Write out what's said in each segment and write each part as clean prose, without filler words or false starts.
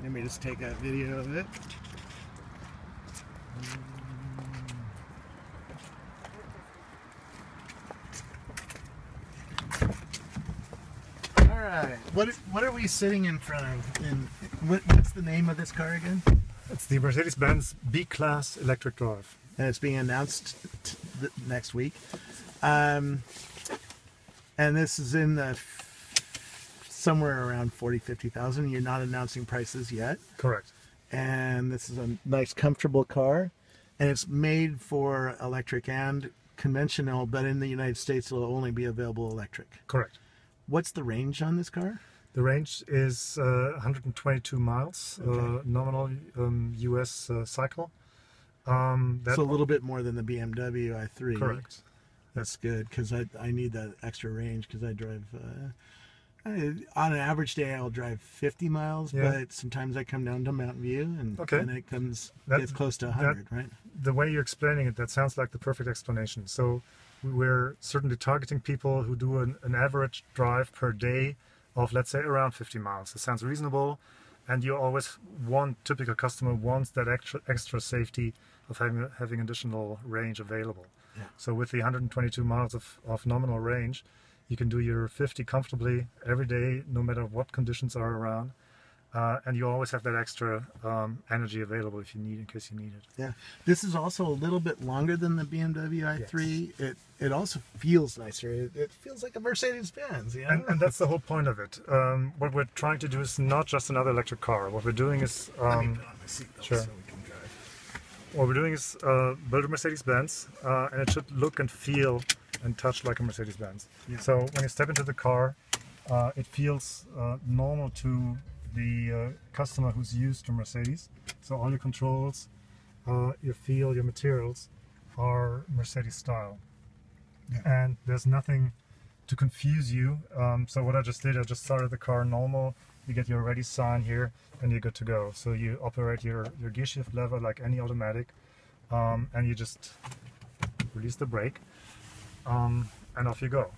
Let me just take a video of it. All right. What are we sitting in front of? What's the name of this car again? It's the Mercedes-Benz B-Class electric drive. And it's being announced next week. And this is in the somewhere around 40,000-50,000. You're not announcing prices yet. Correct. And this is a nice, comfortable car. And it's made for electric and conventional, but in the United States, it'll only be available electric. Correct. What's the range on this car? The range is 122 miles, Okay. nominal US cycle. So a little bit more than the BMW i3. Correct. That's good, because I need that extra range, because I drive, on an average day I'll drive 50 miles, Yeah. but sometimes I come down to Mountain View, and, Okay. and it gets close to 100, right? The way you're explaining it, that sounds like the perfect explanation. So we're certainly targeting people who do an average drive per day of, let's say, around 50 miles. It sounds reasonable, and you always typical customer wants that extra safety of having additional range available. Yeah. So with the 122 miles of nominal range, you can do your 50 comfortably every day, no matter what conditions are around. And you always have that extra energy available if you need, in case you need it. Yeah, this is also a little bit longer than the BMW i3. Yes. It also feels nicer. It feels like a Mercedes-Benz. Yeah, and that's the whole point of it. What we're trying to do is not just another electric car. What we're doing is let me put on my seatbelt sure. so we can drive. What we're doing is build a Mercedes-Benz, and it should look and feel and touch like a Mercedes-Benz. Yeah. So when you step into the car, it feels normal to the customer who's used to Mercedes. So all your controls, your feel, your materials are Mercedes style. Yeah. And there's nothing to confuse you. So what I just did, I just started the car normal. You get your ready sign here and you're good to go. So you operate your gear shift lever like any automatic, and you just release the brake, and off you go.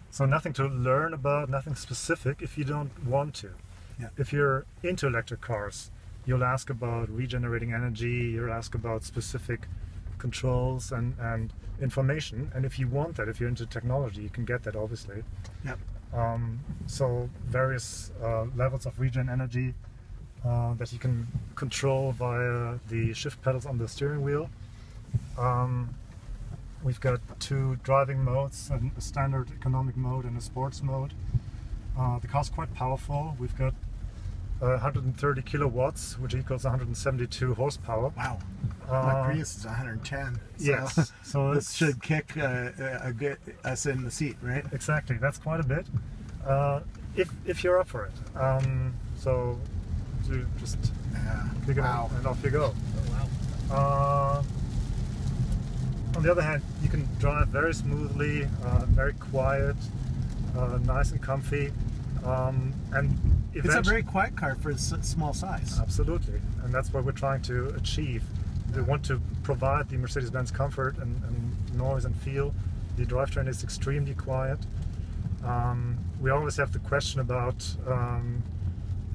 So nothing to learn about, nothing specific if you don't want to. Yeah. If you're into electric cars, you'll ask about regenerating energy, you'll ask about specific controls and information, and if you want that, if you're into technology, you can get that, obviously. Yep. So various levels of regen energy that you can control via the shift pedals on the steering wheel. We've got two driving modes, a standard economic mode and a sports mode. The car's quite powerful. We've got 130 kilowatts, which equals 172 horsepower. Wow. My Prius is 110. So Yes. So this should kick us in the seat, right? Exactly. That's quite a bit. If you're up for it. So to just pick it up and off you go. Oh, wow. On the other hand, you can drive very smoothly, very quiet, nice and comfy, and it's a very quiet car for its small size. Absolutely, and that's what we're trying to achieve. We want to provide the Mercedes-Benz comfort and noise and feel. The drivetrain is extremely quiet. We always have the question about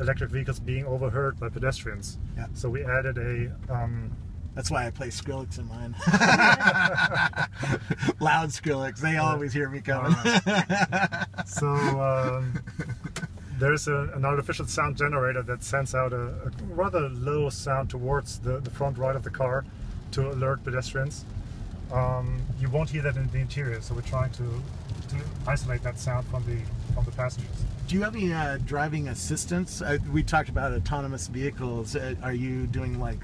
electric vehicles being overheard by pedestrians. Yeah. So we added a that's why I play Skrillex in mine. Loud Skrillex. They always hear me coming. So there's an artificial sound generator that sends out a rather low sound towards the front right of the car to alert pedestrians. You won't hear that in the interior, so we're trying to isolate that sound from the passengers. Do you have any driving assistance? We talked about autonomous vehicles. Are you doing like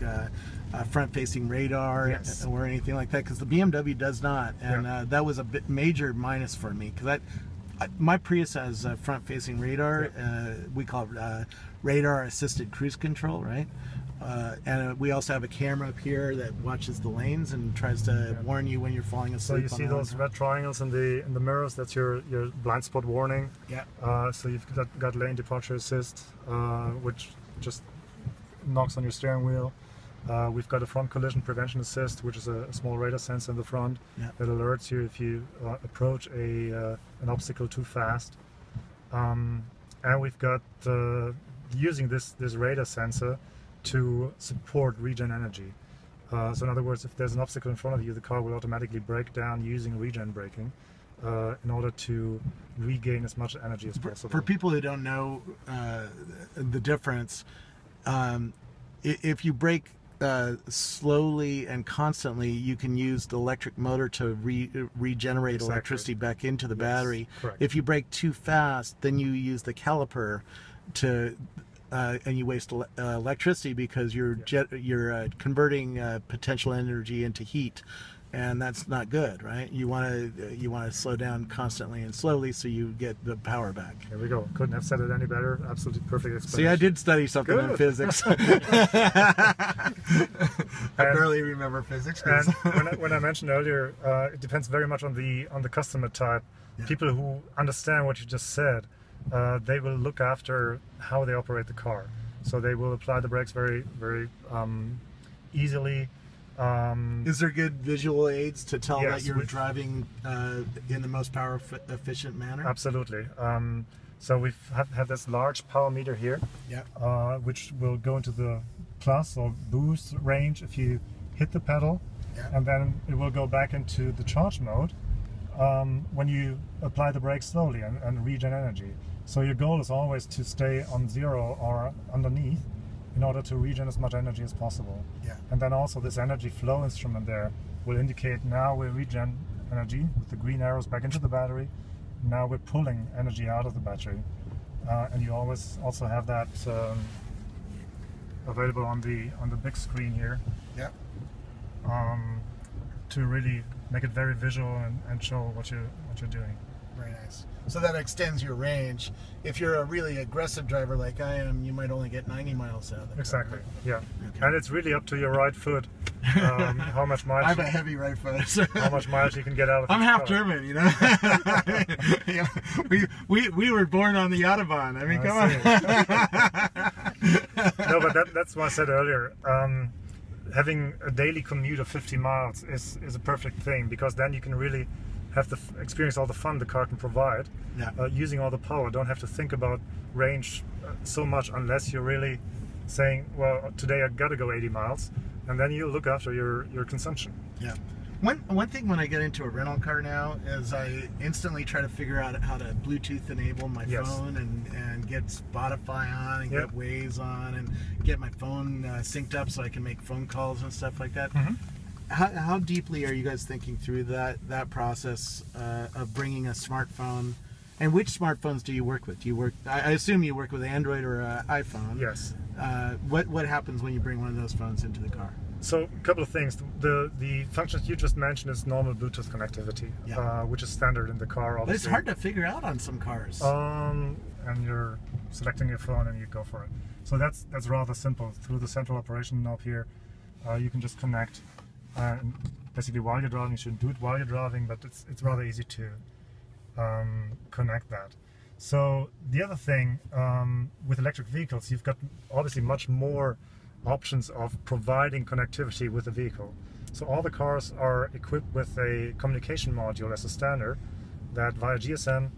front-facing radar? Yes. Or anything like that? Because the BMW does not, and that was a major minus for me. Because my Prius has front-facing radar. Yeah. We call it radar-assisted cruise control, right? And we also have a camera up here that watches the lanes and tries to warn you when you're falling asleep. So you see those red triangles in the mirrors. That's your blind spot warning. Yeah. So you've got lane departure assist, which just knocks on your steering wheel. We've got a front collision prevention assist, which is a small radar sensor in the front that alerts you if you approach an obstacle too fast. And we've got using this radar sensor to support regen energy. So in other words, if there's an obstacle in front of you, the car will automatically brake down using regen braking in order to regain as much energy as possible. For people who don't know the difference, if you brake slowly and constantly, you can use the electric motor to regenerate electricity back into the battery. Correct. If you brake too fast, then you use the caliper to and you waste electricity because you're converting potential energy into heat, and that's not good, right? You want to slow down constantly and slowly so you get the power back. There we go. Couldn't have said it any better. Absolutely perfect explanation. See, I did study something in physics. I barely remember physics. And when I mentioned earlier, it depends very much on the customer type. Yeah. People who understand what you just said, they will look after how they operate the car. So they will apply the brakes very, very easily. Is there good visual aids to tell yes, that you're driving in the most power efficient manner? Absolutely. So we have this large power meter here, Yeah. which will go into the plus or boost range if you hit the pedal, Yeah. and then it will go back into the charge mode when you apply the brakes slowly and regen energy. So your goal is always to stay on 0 or underneath in order to regen as much energy as possible. Yeah. And then also this energy flow instrument there will indicate now we're regen energy with the green arrows back into the battery. Now we're pulling energy out of the battery. And you always also have that available on the big screen here. Yeah. To really make it very visual and show what you're doing. Very nice. So that extends your range. If you're a really aggressive driver like I am, you might only get 90 miles out of it. Exactly. Yeah. Okay. And it's really up to your right foot how much mileage. I have a heavy right foot. So how much mileage you can get out of. I'm the half car. German, you know. You know, we were born on the Autobahn. I mean, come on. No, but that's what I said earlier. Having a daily commute of 50 miles is a perfect thing, because then you can really have experience all the fun the car can provide. Yeah. Using all the power, don't have to think about range so much unless you're really saying, well, today I gotta go 80 miles, and then you look after your consumption. Yeah. One thing when I get into a rental car now is I instantly try to figure out how to Bluetooth enable my Yes. phone and get Spotify on and Yep. get Waze on and get my phone synced up so I can make phone calls and stuff like that. Mm-hmm. How deeply are you guys thinking through that process of bringing a smartphone? And which smartphones do you work with? Do you work? I assume you work with Android or iPhone. Yes. What happens when you bring one of those phones into the car? So a couple of things. The functions you just mentioned is normal Bluetooth connectivity, Yeah. which is standard in the car. Obviously. But it's hard to figure out on some cars. And you're selecting your phone and you go for it. So that's rather simple. Through the central operation knob here, you can just connect. And basically, while you're driving, you shouldn't do it while you're driving, but it's rather easy to connect that. So the other thing with electric vehicles, you've got obviously much more options of providing connectivity with the vehicle. So all the cars are equipped with a communication module as a standard that via GSM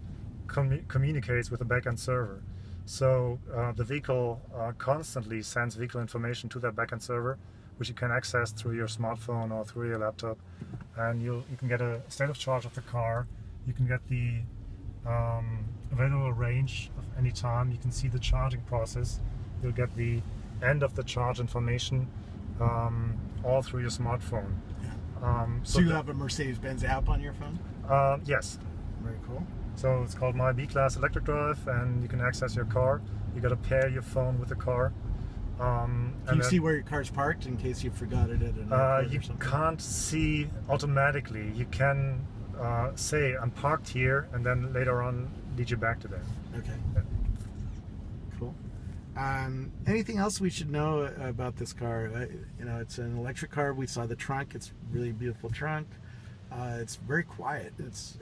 communicates with the backend server. So the vehicle constantly sends vehicle information to that backend server, which you can access through your smartphone or through your laptop, and you can get a state of charge of the car. You can get the available range of any time. You can see the charging process. You'll get the end of the charge information all through your smartphone. Yeah. So you have a Mercedes-Benz app on your phone? Yes. Very cool. So it's called My B-Class Electric Drive, and you can access your car. You got to pair your phone with the car. Can you see where your car's parked in case you forgot it at an airport you or something? can't see automatically. You can say I'm parked here, and then later on lead you back to there. Okay. Cool. Anything else we should know about this car? You know, it's an electric car. We saw the trunk. It's a really beautiful trunk. It's very quiet. It's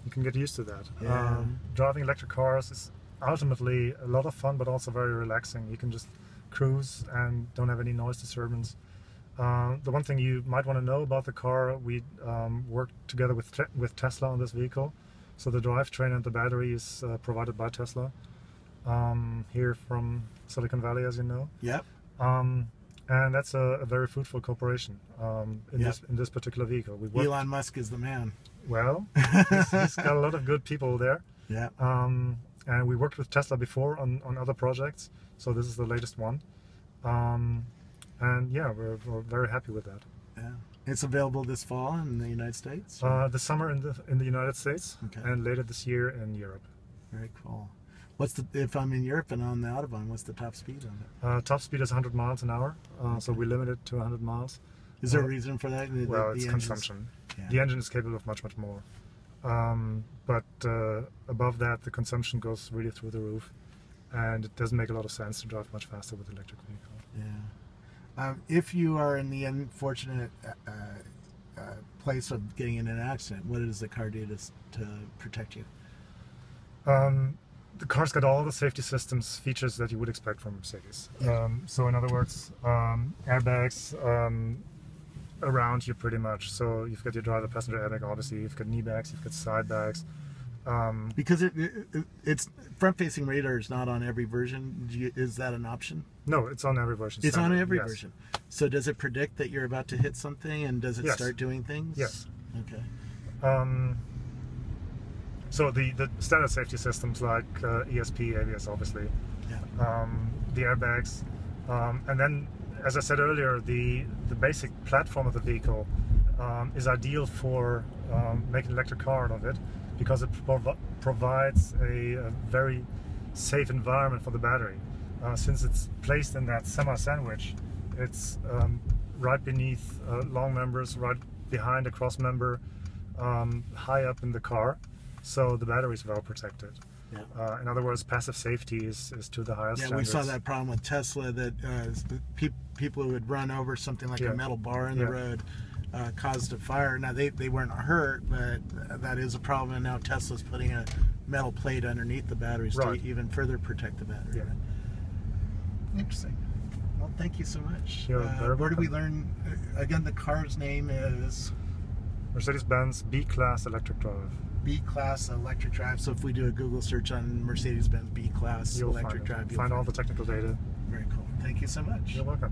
You can get used to that. Yeah. Driving electric cars is ultimately a lot of fun, but also very relaxing. You can just cruise and don't have any noise disturbance. The one thing you might want to know about the car, we worked together with Tesla on this vehicle. So the drivetrain and the battery is provided by Tesla. here from Silicon Valley, as you know. Yep. And that's a very fruitful cooperation in this particular vehicle. Elon Musk is the man. Well, he's got a lot of good people there. Yeah. And we worked with Tesla before on other projects, so this is the latest one. And yeah, we're very happy with that. Yeah. It's available this fall in the United States? This summer in the United States, okay. And later this year in Europe. Very cool. If I'm in Europe and on the Autobahn, what's the top speed on it? Top speed is 100 miles an hour, so we limit it to 100 miles. Is there a reason for that? Well, it's consumption. Yeah. The engine is capable of much more. But above that, the consumption goes really through the roof, and it doesn't make a lot of sense to drive much faster with an electric vehicle. Yeah. If you are in the unfortunate place of getting in an accident, what does the car do to protect you? The car's got all the safety systems features that you would expect from Mercedes. So in other words, airbags around you pretty much. So you've got your driver passenger airbag, obviously. You've got knee bags, you've got side bags. Because it's front-facing radar is not on every version. Is that an option? No, it's on every version. It's standard, on every yes. version. So does it predict that you're about to hit something, and does it Yes. start doing things? Yes. Okay. So the standard safety systems like ESP, ABS, obviously, Yeah. the airbags, and then, as I said earlier, the basic platform of the vehicle is ideal for making an electric car out of it, because it provides a very safe environment for the battery. Since it's placed in that semi-sandwich, it's right beneath long members, right behind a cross member, high up in the car, so the battery is well protected. Yeah. In other words, passive safety is to the highest standards. We saw that problem with Tesla, that people who would run over something like a metal bar in the road caused a fire. Now they weren't hurt, but that is a problem, and now Tesla's putting a metal plate underneath the batteries to even further protect the battery. Yeah. Interesting. Well, thank you so much. Where did we learn? Again, the car's name is Mercedes-Benz B-Class Electric Drive. B-Class Electric Drive. So if we do a Google search on Mercedes-Benz B-Class Electric Drive, you'll find all the technical data. Very cool. Thank you so much. You're welcome.